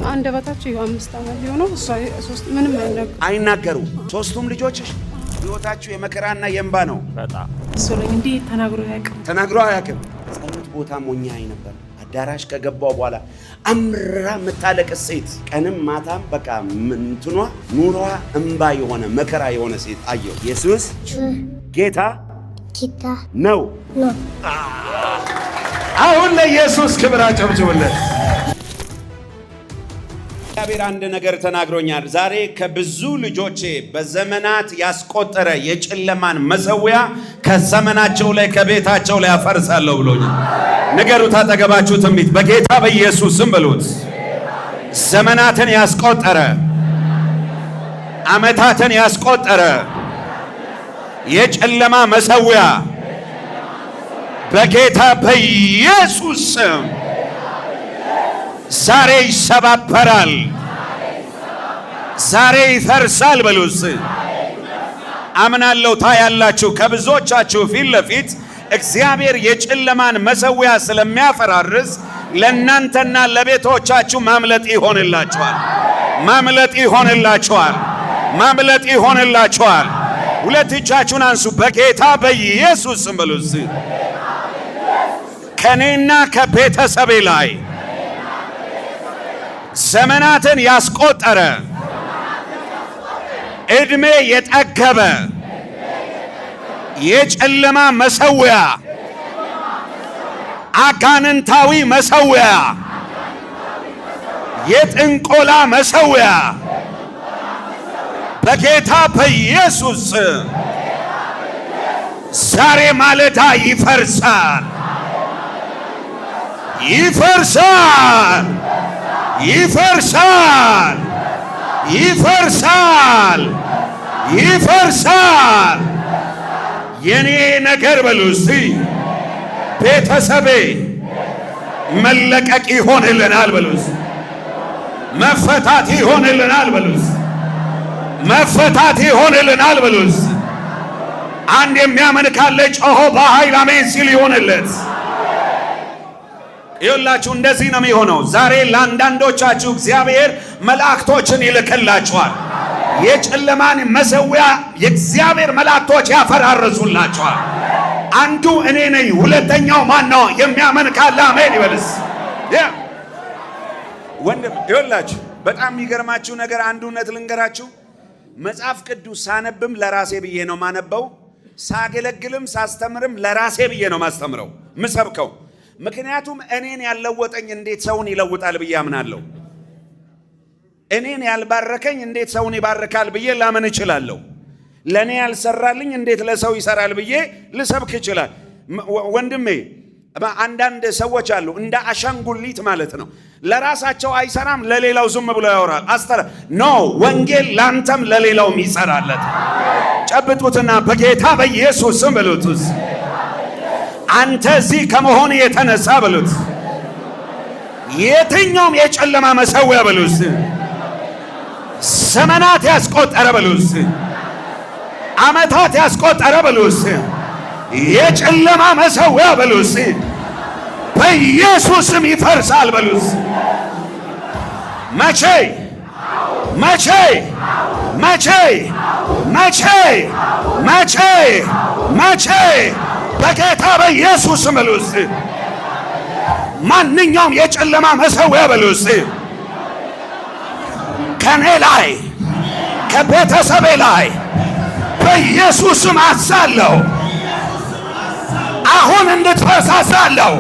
አንደበታቸው 5 ዓመት ሊሆነው ሶስት ምንም አይናገሩ። ሶስቱም ልጆችሽ ህይወታችሁ የመከራና የእንባ ነው። በጣም ስለኝ እንዴ ተናግሮ አያውቅም። ጸሎት ቦታ ሞኛይ ነበር። አዳራሽ ከገባው በኋላ አምራ የምታለቅስ ሴት ቀንም ማታም በቃ ምንትኗ ኑሯ እንባ የሆነ መከራ የሆነ ሴት አየሁ። ኢየሱስ ጌታ ነው። አሁን ለኢየሱስ ክብር አጨብጭቡለት። እግዚአብሔር አንድ ነገር ተናግሮኛል። ዛሬ ከብዙ ልጆቼ በዘመናት ያስቆጠረ የጨለማን መሰዊያ ከዘመናቸው ላይ ከቤታቸው ላይ አፈርሳለሁ ብሎኛል። ንገሩት አጠገባችሁ ትንቢት በጌታ በኢየሱስ ስም በሉት። ዘመናትን ያስቆጠረ ዓመታትን ያስቆጠረ የጨለማ መሰዊያ በጌታ በኢየሱስ ስም ዛሬ ይሰባበራል፣ ዛሬ ይፈርሳል በሉስ። አምናለሁ። ታያላችሁ። ከብዙዎቻችሁ ፊት ለፊት እግዚአብሔር የጨለማን መሰዊያ ስለሚያፈራርስ ለእናንተና ለቤቶቻችሁ ማምለጥ ይሆንላችኋል፣ ማምለጥ ይሆንላችኋል፣ ማምለጥ ይሆንላችኋል። ሁለት እጃችሁን አንሱ። በጌታ በኢየሱስ ስም በሉስ። ከኔና ከቤተሰቤ ላይ ዘመናትን ያስቆጠረ እድሜ የጠገበ የጨለማ መሰዊያ፣ አጋንንታዊ መሰዊያ፣ የጥንቆላ መሰዊያ በጌታ በኢየሱስ ዛሬ ማለዳ ይፈርሳል፣ ይፈርሳል፣ ይፈርሳል፣ ይፈርሳል፣ ይፈርሳል። የኔ ነገር በሉ እስቲ ቤተሰቤ መለቀቅ ይሆንልናል በሉስ። መፈታት ይሆንልናል በሉስ። መፈታት ይሆንልናል በሉስ። አንድ የሚያምን ካለ ጮሆ በኃይል አሜን ሲል ይሆንለት። ይኸውላችሁ እንደዚህ ነው የሚሆነው። ዛሬ ለአንዳንዶቻችሁ እግዚአብሔር መላእክቶችን ይልክላችኋል። የጨለማን መሰዊያ የእግዚአብሔር መላእክቶች ያፈራርሱላችኋል። አንዱ እኔ ነኝ፣ ሁለተኛው ማን ነው? የሚያምን ካለ አሜን ይበልስ። ወንድም ይኸውላችሁ በጣም የሚገርማችሁ ነገር አንድ እውነት ልንገራችሁ። መጽሐፍ ቅዱስ ሳነብም ለራሴ ብዬ ነው ማነበው፣ ሳገለግልም ሳስተምርም ለራሴ ብዬ ነው ማስተምረው ምሰብከው። ምክንያቱም እኔን ያለወጠኝ እንዴት ሰውን ይለውጣል ብዬ አምናለሁ። እኔን ያልባረከኝ እንዴት ሰውን ይባርካል ብዬ ላምን እችላለሁ። ለእኔ ያልሰራልኝ እንዴት ለሰው ይሰራል ብዬ ልሰብክ ይችላል። ወንድሜ አንዳንድ ሰዎች አሉ እንደ አሻንጉሊት ማለት ነው። ለራሳቸው አይሰራም፣ ለሌላው ዝም ብሎ ያወራል። ኖ ወንጌል ላንተም ለሌላውም ይሰራለት። ጨብጡትና በጌታ በኢየሱስ ስም በሉት። አንተ እዚህ ከመሆን የተነሳ በሉት የትኛውም የጨለማ መሰዊያ በሉት ዘመናት ያስቆጠረ በሉት ዓመታት ያስቆጠረ በሉት የጨለማ መሰዊያ በሉት በኢየሱስም ይፈርሳል በሉት። መቼ መቼ መቼ መቼ መቼ መቼ በጌታ በኢየሱስ በሉት። ማንኛውም የጨለማ መሰዊያ በሉት ከኔ ላይ ከቤተሰቤ ላይ በኢየሱስም አዛለሁ። አሁን እንድትፈርሳለሁ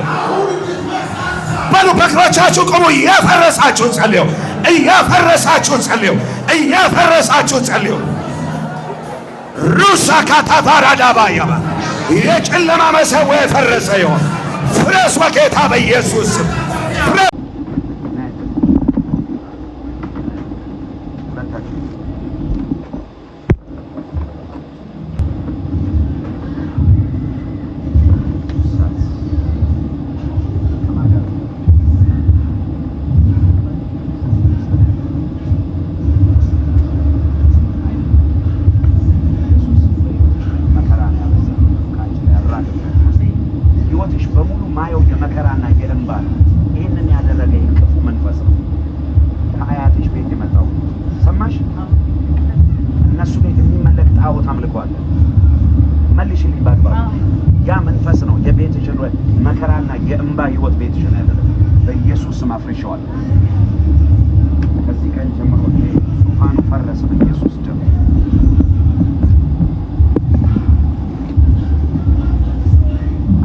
በሉ። በእግሮቻችሁ ቁሙ። እያፈረሳችሁ ጸልዩ፣ እያፈረሳችሁ ጸልዩ፣ እያፈረሳችሁ ጸልዩ። ሩሳ ካታባራዳባ ያባ የጨለማ መሰዊያ የፈረሰ ይሆን ፍረስ በጌታ በኢየሱስ። በሙሉ ማየው የመከራና የእንባ ይህንን ያደረገ ከዚህ ቀን ጀምሮ ዙፋኑ ፈረሰ በኢየሱስ ደም።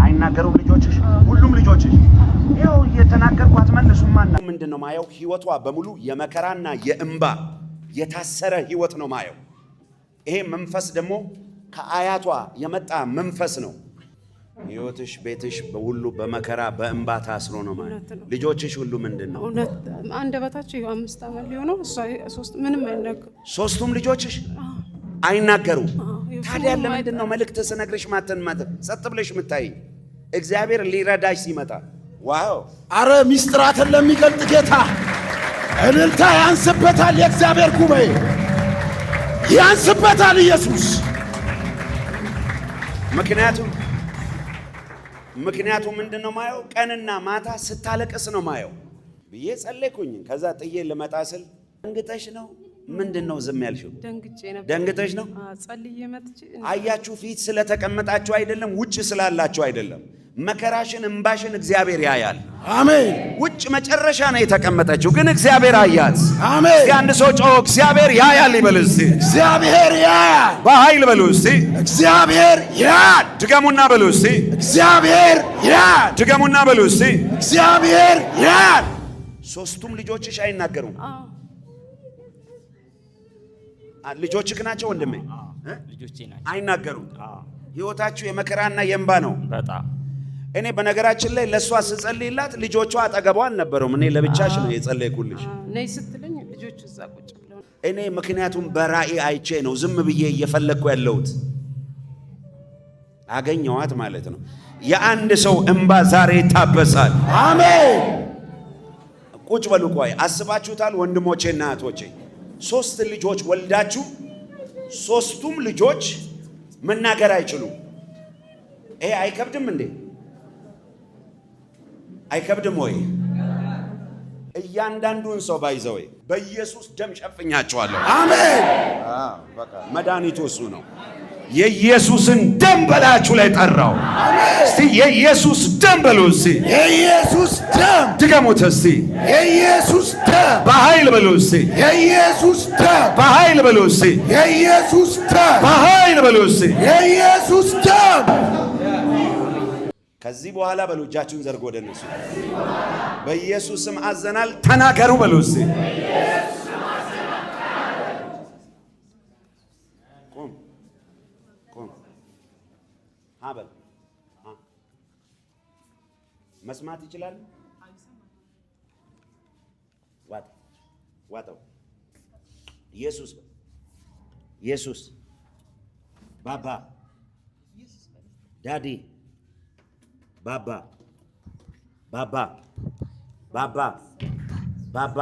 አይናገሩም ልጆችሽ፣ ሁሉም ልጆችሽ ይኸው እየተናገርኩ አትመልሱም። ምንድነው ማየው? ህይወቷ በሙሉ የመከራና የእንባ የታሰረ ህይወት ነው ማየው። ይሄ መንፈስ ደግሞ ከአያቷ የመጣ መንፈስ ነው። ህይወትሽ ቤትሽ በሁሉ በመከራ በእንባ ታስሮ ነው ማለት። ልጆችሽ ሁሉ ምንድነው? አንደበታቸው 5 ዓመት ሊሆነው እሷ 3 ምንም አይናገሩ። ሶስቱም ልጆችሽ አይናገሩ። ታዲያ ለምንድን ነው መልእክት ስነግርሽ ማተን ጸጥ ብለሽ የምታይ? እግዚአብሔር ሊረዳሽ ሲመጣ ዋው! አረ ሚስጥራትን ለሚገልጥ ጌታ እልልታ ያንስበታል። የእግዚአብሔር ጉባኤ ያንስበታል ኢየሱስ። ምክንያቱም ምንድነው ማየው? ቀንና ማታ ስታለቅስ ነው ማየው ብዬ ጸለይኩኝ። ከዛ ጥዬ ልመጣ ስል ደንግጠሽ ነው ምንድነው ዝም ያልሽው? ደንግጠሽ ነው? ጸልዬ መጥቼ አያችሁ፣ ፊት ስለተቀመጣችሁ አይደለም፣ ውጭ ስላላችሁ አይደለም። መከራሽን እንባሽን እግዚአብሔር ያያል። አሜን። ውጭ መጨረሻ ነው የተቀመጠችው፣ ግን እግዚአብሔር አያት። አሜን። እስኪ አንድ ሰው ጮህ እግዚአብሔር ያያል ይበል እስቲ። እግዚአብሔር ያያል። በኃይል በሉ እስቲ። እግዚአብሔር ያያል። ድገሙና በሉ እስቲ። እግዚአብሔር ያያል። ድገሙና በሉ እስቲ። እግዚአብሔር ያያል። ሶስቱም ልጆችሽ አይናገሩም? ልጆችህ ናቸው ወንድሜ? ልጆቼ ናቸው። አይናገሩም። ህይወታችሁ የመከራና የእንባ ነው በጣም። እኔ በነገራችን ላይ ለሷ ስጸልይላት ልጆቿ አጠገቧ አልነበሩም። እኔ ለብቻሽ ነው የጸለይኩልሽ። ነይ ስትለኝ ልጆቹ እዛ ቁጭ ብለው እኔ ምክንያቱም በራእይ አይቼ ነው ዝም ብዬ እየፈለግኩ ያለሁት። አገኘዋት ማለት ነው። የአንድ ሰው እንባ ዛሬ ይታበሳል። አሜን። ቁጭ በሉ። ቆይ አስባችሁታል ወንድሞቼና እህቶቼ? 3 ልጆች ወልዳችሁ 3ቱም ልጆች መናገር አይችሉም። ይሄ አይከብድም እንዴ? አይከብድም ወይ? እያንዳንዱን ሰው ባይዘው በኢየሱስ ደም ሸፍኛቸዋለሁ። አሜን። በቃ መድኃኒቱ እሱ ነው። የኢየሱስን ደም በላያችሁ ላይ ጠራው። እስቲ የኢየሱስ ደም በሉ እስቲ። የኢየሱስ ደም ድገሙት እስቲ። የኢየሱስ ደም በኃይል በሉ እስቲ። የኢየሱስ ደም በኃይል በሉ እስቲ። የኢየሱስ ደም በኃይል በሉ እስቲ። የኢየሱስ ደም። ከዚህ በኋላ በሉ እጃችሁን ዘርጎ ወደ እነሱ በኢየሱስ ስም አዘናል ተናገሩ በሉ እስቲ። አበል መስማት ይችላል። ዋጠው ኢየሱስ ኢየሱስ ባባ ዳዲ ባባ ባባ ባባ ባባ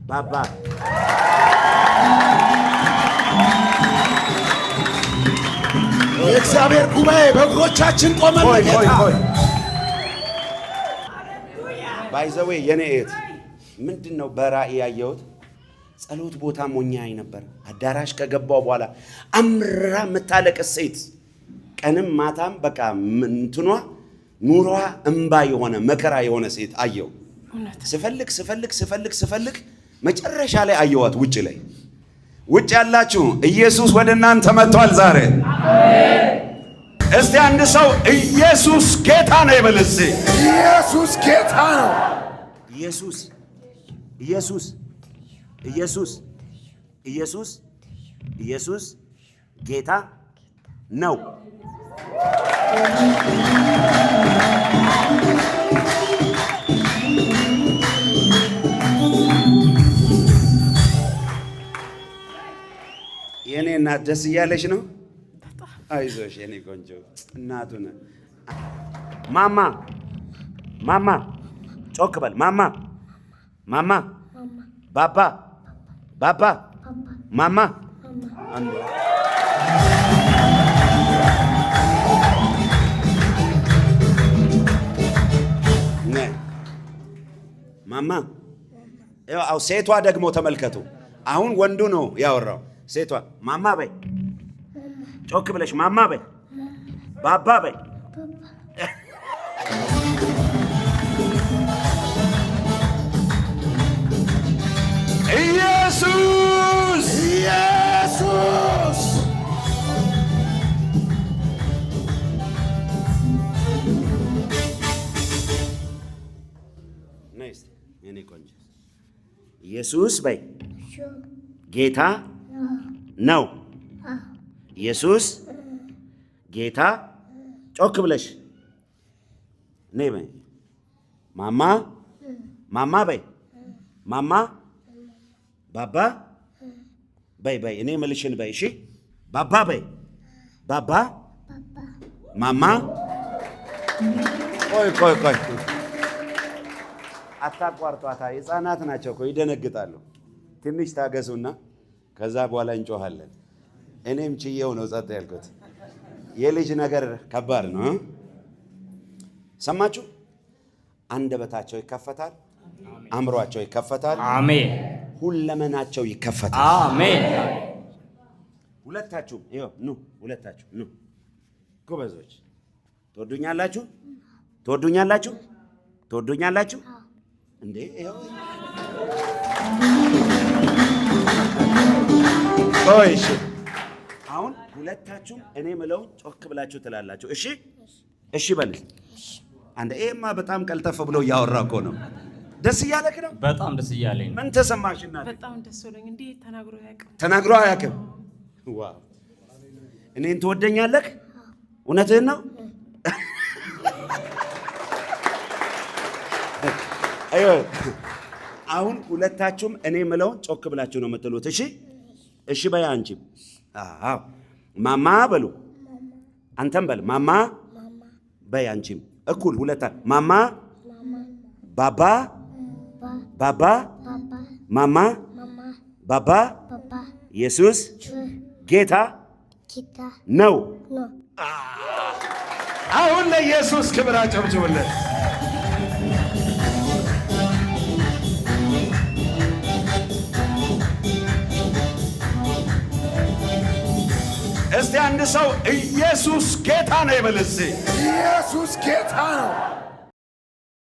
ባባ የእግዚአብሔር ጉባኤ በእግሮቻችን ቆመን ለጌታ ባይዘዌ የኔ እህት ምንድነው በራእይ ያየሁት? ጸሎት ቦታ ሞኛይ ነበር። አዳራሽ ከገባው በኋላ አምራ የምታለቅስ ሴት ቀንም ማታም በቃ እንትኗ ኑሯ እንባ የሆነ መከራ የሆነ ሴት አየው። ስፈልግ መጨረሻ ላይ አየዋት ውጭ ላይ። ውጭ ያላችሁ ኢየሱስ ወደ እናንተ መጥቷል ዛሬ። እስቲ አንድ ሰው ኢየሱስ ጌታ ነው ይበል እስቲ። ኢየሱስ ጌታ ነው። ኢየሱስ ኢየሱስ ኢየሱስ ኢየሱስ ኢየሱስ ጌታ ነው። የኔ እናት ደስ እያለች ነው። አይዞሽ የኔ ቆንጆ እናቱ ነህ። ማማ ማማ ጮክ በል ማማ ማማ ባባ ባባ ማማ አንዱ ማማ ያው ሴቷ ደግሞ ተመልከቱ። አሁን ወንዱ ነው ያወራው። ሴቷ ማማ በይ፣ ጮክ ብለሽ ማማ በይ፣ ባባ በይ። ኢየሱስ በይ ጌታ ነው። ኢየሱስ ጌታ ጮክ ብለሽ ነይ በይ። ማማ ማማ በይ። ማማ ባባ በይ በይ። እኔ መልሽን በይ። እሺ ባባ በይ። ባባ ማማ። ቆይ አታቋርጧታ። ሕፃናት ናቸው እኮ ይደነግጣሉ። ትንሽ ታገሱና ከዛ በኋላ እንጮሃለን። እኔም ችዬው ነው ጸጥ ያልኩት። የልጅ ነገር ከባድ ነው። ሰማችሁ? አንደበታቸው ይከፈታል፣ አእምሯቸው ይከፈታል። አሜን። ሁለመናቸው ይከፈታል። አሜን። ሁለታችሁም ይኸው ኑ፣ ሁለታችሁ ኑ። ጎበዞች ትወዱኛላችሁ? ትወዱኛላችሁ? ትወዱኛላችሁ? እንዴ ይኸው ቆይ እሺ። አሁን ሁለታችሁም እኔ ምለውን ጮክ ብላችሁ ትላላችሁ። እሺ እሺ በል አንዴ። ይሄማ በጣም ቀልጠፍ ብሎ እያወራ እኮ ነው። ደስ እያለክ ነው? በጣም ደስ እያለኝ ነው። ምን ተሰማሽና? በጣም ደስ ብሎኝ። እንዴ ተናግሮ አያውቅም። ዋው! እኔን ትወደኛለህ? እውነትህን ነው? አዮ አሁን ሁለታችሁም እኔ ምለውን ጮክ ብላችሁ ነው የምትሉት። እሺ እሺ በይ አንቺም። አዎ ማማ በሉ። አንተም በል ማማ በይ አንቺም። እኩል ሁለታ ማማ ባባ ባባ ማማ ባባ ኢየሱስ ጌታ ነው። አሁን ለኢየሱስ ክብር አጨብጭቡለት። እስቲ አንድ ሰው ኢየሱስ ጌታ ነው ይበል። እስቲ ኢየሱስ ጌታ ነው።